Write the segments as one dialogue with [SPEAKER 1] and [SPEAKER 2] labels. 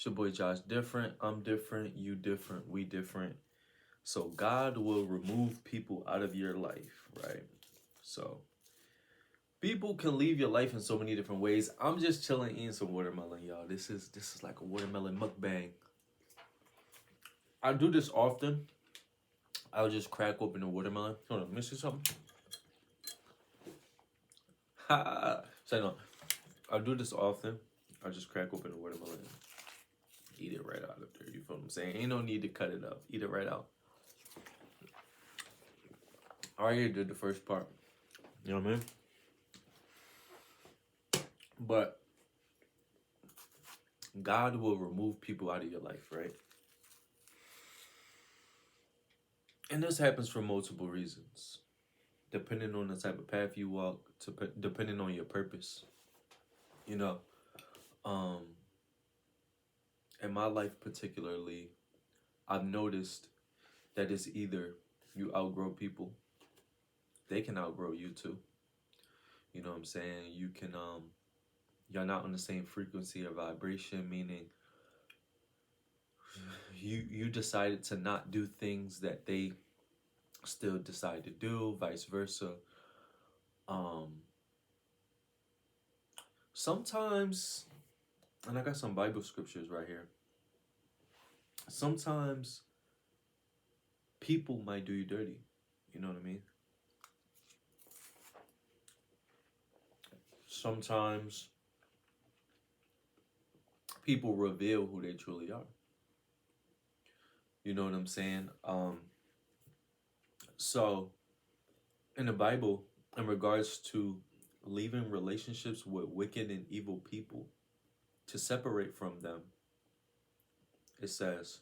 [SPEAKER 1] It's your boy Josh Different. I'm different, you different, we different. So God will remove people out of your life, right? So people can leave your life in so many different ways. I'm just chilling eating some watermelon, y'all. This is like a watermelon mukbang. I do this often. I'll just crack open a watermelon. Hold on, let me see something. Ha! Say no. I do this often. I just crack open a watermelon and eat it right out of there. You feel what I'm saying? Ain't no need to cut it up. Eat it right out. I already did the first part. You know what I mean? But God will remove people out of your life, right? And this happens for multiple reasons. Depending on the type of path you walk, depending on your purpose. You know, um, in my life particularly, I've noticed that it's either you outgrow people, they can outgrow you too. You know what I'm saying? You can you're not on the same frequency or vibration, meaning you decided to not do things that they still decide to do, vice versa. Um Sometimes, and I got some Bible scriptures right here. Sometimes people might do you dirty. You know what I mean? Sometimes people reveal who they truly are. You know what I'm saying? So in the Bible, in regards to leaving relationships with wicked and evil people, to separate from them, it says,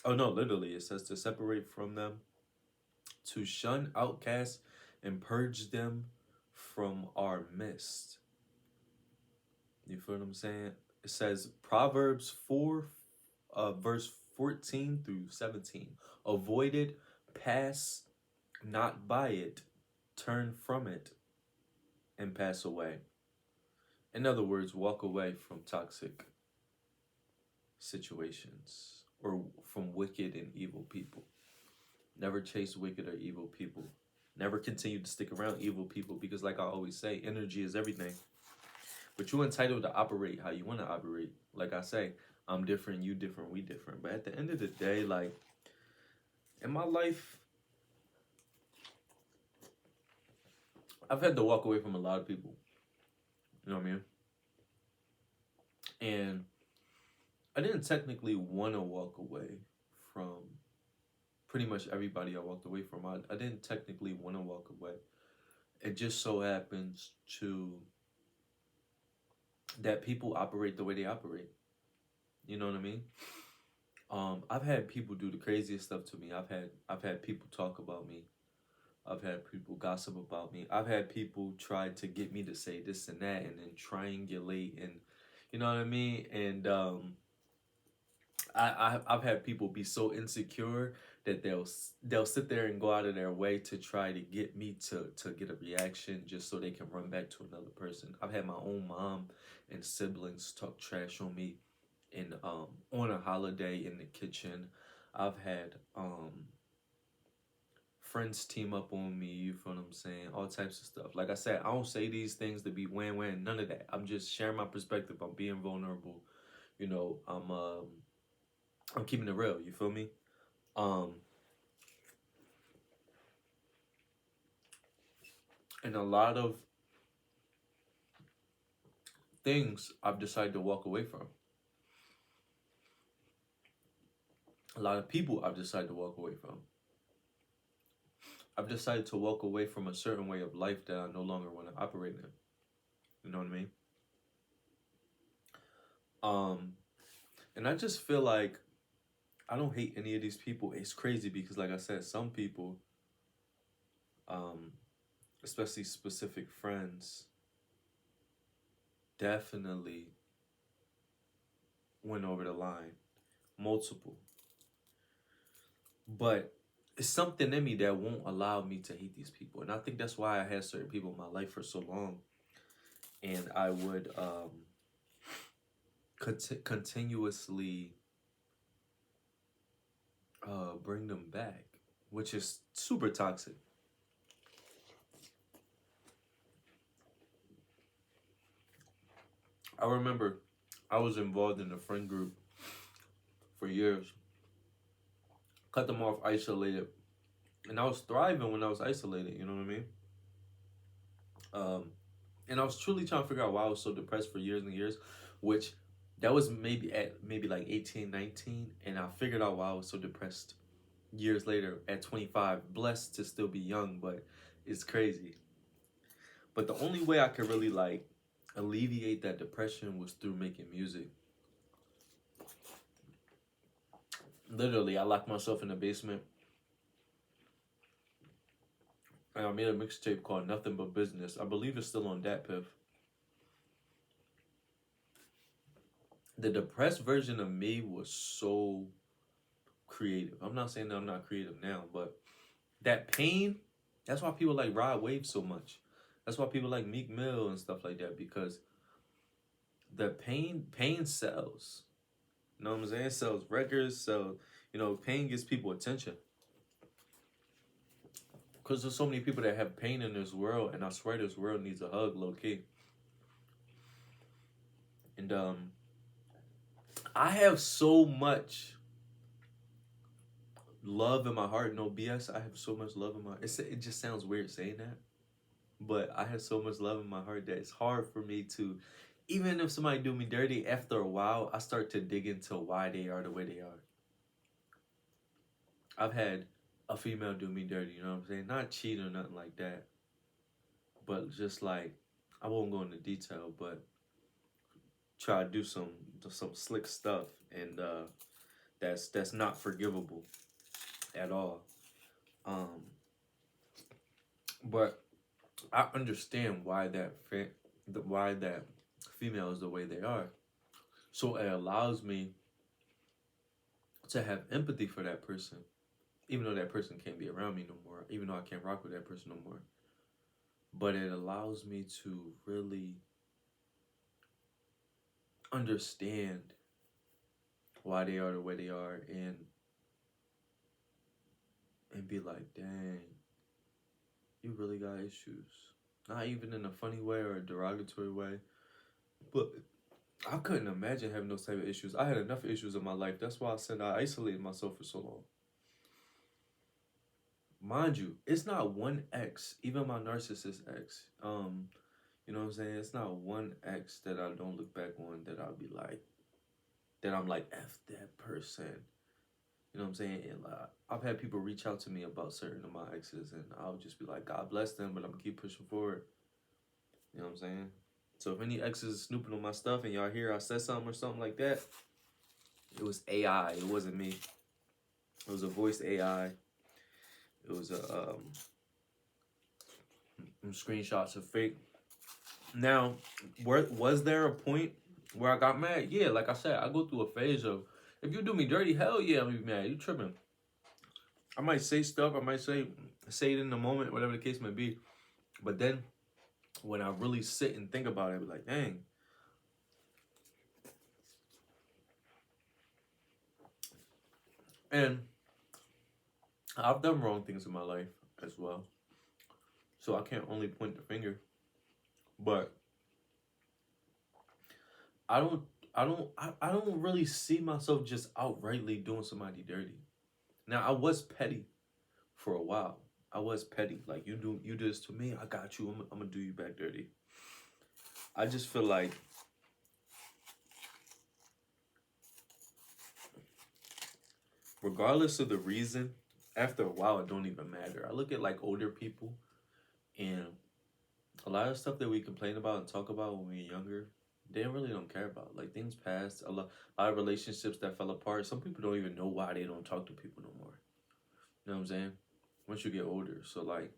[SPEAKER 1] oh no, literally, it says to separate from them, to shun outcasts and purge them from our midst. You feel what I'm saying? It says Proverbs 4, verse 14 through 17. Avoid it, pass not by it, turn from it, and pass away. In other words, walk away from toxic situations or from wicked and evil people. Never chase wicked or evil people. Never continue to stick around evil people because, like I always say, energy is everything. But you're entitled to operate how you want to operate. Like I say, I'm different, you different, we different. But at the end of the day, like, in my life, I've had to walk away from a lot of people. You know what I mean? And I didn't technically want to walk away from pretty much everybody I walked away from. I didn't technically want to walk away. It just so happens to that people operate the way they operate. You know what I mean? I've had people do the craziest stuff to me. I've had people talk about me. I've had people gossip about me. I've had people try to get me to say this and that, and then triangulate, and you know what I mean. And I've had people be so insecure that they'll sit there and go out of their way to try to get me to get a reaction just so they can run back to another person. I've had my own mom and siblings talk trash on me in on a holiday in the kitchen. I've had friends team up on me, you feel what I'm saying? All types of stuff. Like I said, I don't say these things to be wham, none of that. I'm just sharing my perspective. I'm being vulnerable. You know, I'm keeping it real, you feel me? And a lot of things I've decided to walk away from. A lot of people I've decided to walk away from. I've decided to walk away from a certain way of life that I no longer want to operate in. You know what I mean? And I just feel like I don't hate any of these people. It's crazy because, like I said, some people, especially specific friends, definitely went over the line. Multiple. But it's something in me that won't allow me to hate these people. And I think that's why I had certain people in my life for so long. And I would continuously bring them back, which is super toxic. I remember I was involved in a friend group for years, cut them off, isolated, and I was thriving when I was isolated. You know what I mean? Um, and I was truly trying to figure out why I was so depressed for years and years, which that was maybe at maybe like 18, 19, and I figured out why I was so depressed years later at 25. Blessed to still be young, but it's crazy. But the only way I could really like alleviate that depression was through making music. Literally, I locked myself in the basement and I made a mixtape called Nothing But Business. I believe it's still on that piff. The depressed version of me was so creative. I'm not saying that I'm not creative now, but that pain, that's why people like Rod Wave so much. That's why people like Meek Mill and stuff like that, because the pain sells. You know what I'm saying? It sells records, so pain gets people attention. Because there's so many people that have pain in this world, and I swear this world needs a hug, low key. And I have so much love in my heart, no BS. I have so much love in my. It just sounds weird saying that, but I have so much love in my heart that it's hard for me to, even if somebody do me dirty, after a while, I start to dig into why they are the way they are. I've had a female do me dirty, you know what I'm saying? Not cheat or nothing like that, but just like, I won't go into detail, but try to do some slick stuff, and that's not forgivable at all. Um, but I understand why why that female is the way they are. So it allows me to have empathy for that person, even though that person can't be around me no more, even though I can't rock with that person no more. But it allows me to really understand why they are the way they are, and be like, dang, you really got issues. Not even in a funny way or a derogatory way, but I couldn't imagine having those type of issues. I had enough issues in my life. That's why I said I isolated myself for so long. Mind you, it's not one ex, even my narcissist ex. You know what I'm saying? It's not one ex that I don't look back on that I'll be like, that I'm like, F that person. You know what I'm saying? And I've had people reach out to me about certain of my exes, and I'll just be like, God bless them, but I'm gonna keep pushing forward. You know what I'm saying? So if any exes snooping on my stuff and y'all hear I said something or something like that, it was AI. It wasn't me. It was a voice AI. It was screenshots of fake. Now, was there a point where I got mad? Yeah, like I said, I go through a phase of, if you do me dirty, hell yeah, I'm gonna be mad. You tripping? I might say stuff. I might say it in the moment, whatever the case may be. But then, when I really sit and think about it, I be like, dang. And I've done wrong things in my life as well, so I can't only point the finger. But I don't, I don't really see myself just outrightly doing somebody dirty. Now I was petty for a while. I was petty. Like, you do this to me, I got you. I'm gonna do you back dirty. I just feel like, regardless of the reason, after a while it don't even matter. I look at like older people, and a lot of stuff that we complain about and talk about when we were younger, they really don't care about. Like, things passed. A lot of relationships that fell apart. Some people don't even know why they don't talk to people no more. You know what I'm saying? Once you get older, so like,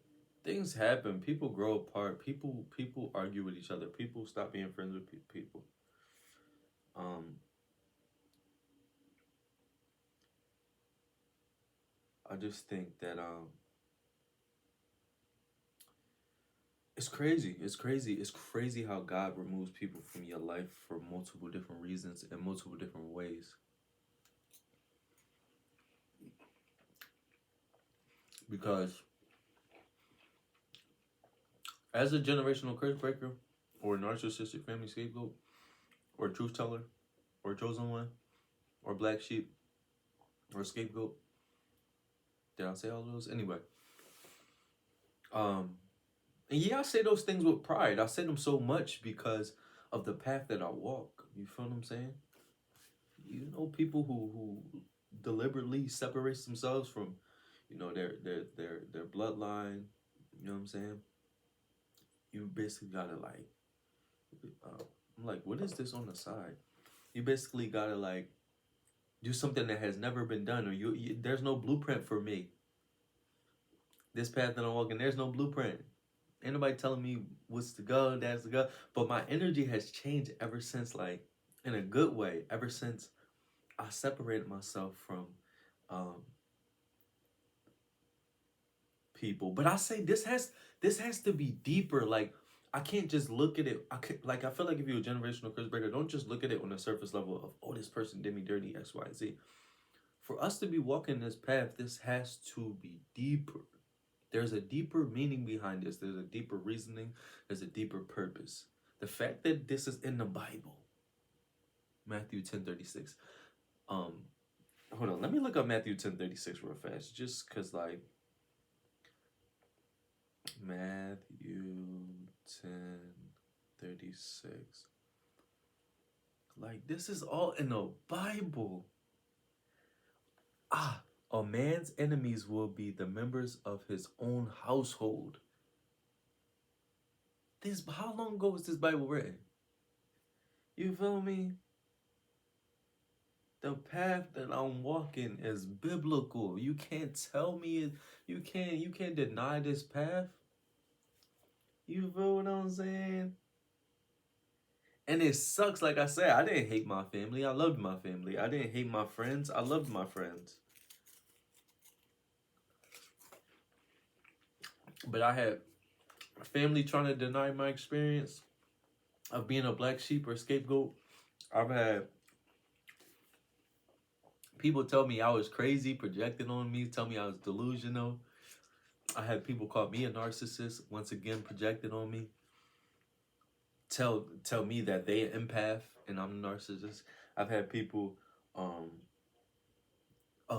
[SPEAKER 1] things happen. People grow apart. People argue with each other. People stop being friends with people. Um, I just think that It's crazy. It's crazy. It's crazy how God removes people from your life for multiple different reasons and multiple different ways. Because as a generational curse breaker, or narcissistic family scapegoat, or truth teller, or chosen one, or black sheep, or scapegoat, did I say all those? Anyway, um, and yeah, I say those things with pride. I say them so much because of the path that I walk. You feel what I'm saying? You know, people who deliberately separates themselves from, you know, their bloodline. You know what I'm saying? You basically gotta like, I'm like, what is this on the side? You basically gotta like do something that has never been done, or there's no blueprint for me. This path that I'm walking, there's no blueprint. Ain't nobody telling me what's to go, that's to go. But my energy has changed ever since, like, in a good way, ever since I separated myself from um, people. But I say this has to be deeper. Like, I can't just look at it. I feel like if you're a generational curse breaker, don't just look at it on the surface level of, oh, this person did me dirty, X, Y, Z. For us to be walking this path, this has to be deeper. There's a deeper meaning behind this. There's a deeper reasoning. There's a deeper purpose. The fact that this is in the Bible, Matthew 10:36. Um, Hold on. Let me look up Matthew 10:36 real fast, just cause like Matthew 10:36. Like this is all in the Bible. Ah, a man's enemies will be the members of his own household. This how long ago was this Bible written? You feel me? The path that I'm walking is biblical. You can't tell me you can't deny this path. You feel what I'm saying? And it sucks, like I said, I didn't hate my family. I loved my family. I didn't hate my friends. I loved my friends. But I had family trying to deny my experience of being a black sheep or scapegoat. I've had people tell me I was crazy, projecting on me, tell me I was delusional. I had people call me a narcissist, once again projected on me. Tell me that they an empath and I'm a narcissist. I've had people oh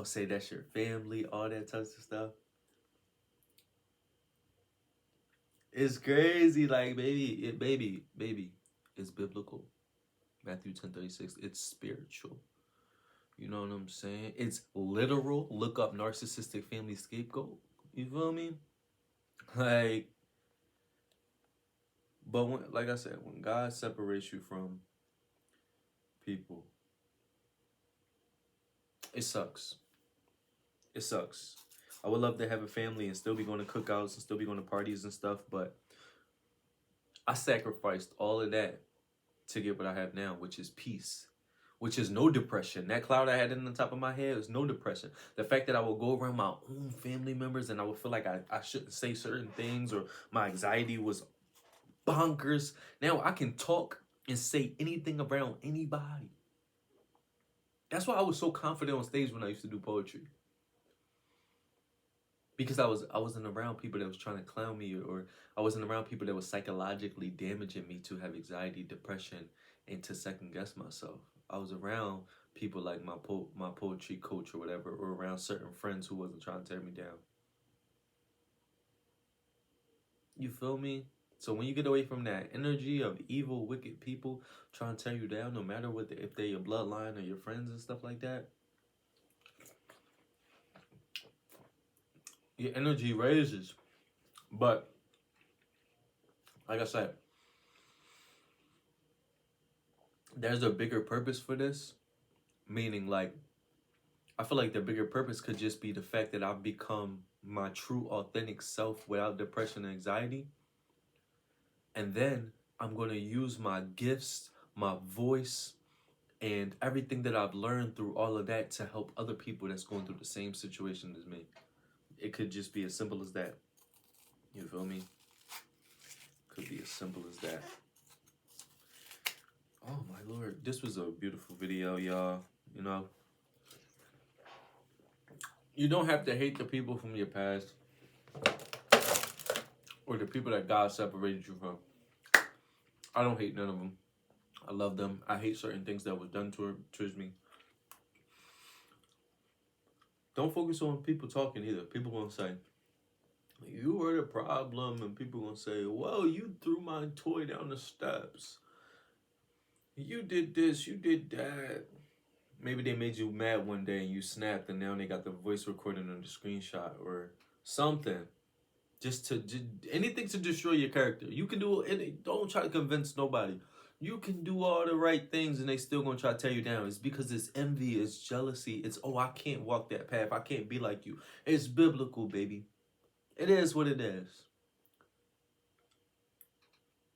[SPEAKER 1] say that's your family, all that types of stuff. It's crazy, like baby, it's biblical. Matthew 10:36. It's spiritual. You know what I'm saying? It's literal. Look up narcissistic family scapegoat. You feel me? Like, but when, like I said, when God separates you from people, it sucks. It sucks. I would love to have a family and still be going to cookouts and still be going to parties and stuff, but I sacrificed all of that to get what I have now, which is peace, which is no depression. That cloud I had in the top of my head is no depression. The fact that I would go around my own family members and I would feel like I shouldn't say certain things or my anxiety was bonkers. Now I can talk and say anything around anybody. That's why I was so confident on stage when I used to do poetry. Because I wasn't around people that was trying to clown me, or I wasn't around people that was psychologically damaging me to have anxiety, depression, and to second guess myself. I was around people like my poetry coach or whatever, or around certain friends who wasn't trying to tear me down. You feel me? So when you get away from that energy of evil, wicked people trying to tear you down, no matter what, if they're your bloodline or your friends and stuff like that, your energy raises. But like I said, there's a bigger purpose for this. Meaning, like, I feel like the bigger purpose could just be the fact that I've become my true, authentic self without depression and anxiety. And then I'm going to use my gifts, my voice, and everything that I've learned through all of that to help other people that's going through the same situation as me. It could just be as simple as that. You feel me? Could be as simple as that. Oh my lord, this was a beautiful video, y'all. You know, you don't have to hate the people from your past or the people that God separated you from. I don't hate none of them. I love them. I hate certain things that was done towards me. Don't focus on people talking either. People gonna say, you were the problem, and people gonna say, well, you threw my toy down the steps. You did this, you did that. Maybe they made you mad one day and you snapped, and now they got the voice recording on the screenshot or something. Just anything to destroy your character. You can do it. Don't try to convince nobody. You can do all the right things and they still gonna try to tear you down. It's because it's envy, it's jealousy, it's, oh, I can't walk that path, I can't be like you. It's biblical, baby. It is what it is.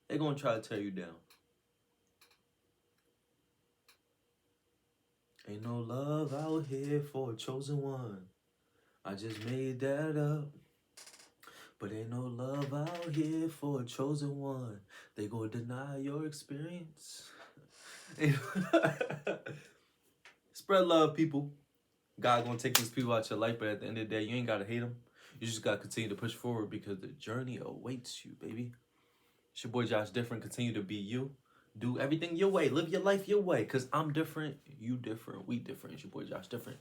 [SPEAKER 1] They're gonna try to tear you down. Ain't no love out here for a chosen one. I just made that up. But ain't no love out here for a chosen one. They gonna deny your experience. Spread love, people. God gonna take these people out your life, but at the end of the day, you ain't gotta hate them. You just gotta continue to push forward because the journey awaits you, baby. It's your boy Joshdifferent. Continue to be you. Do everything your way. Live your life your way. Cause I'm different, you different, we different. It's your boy Joshdifferent.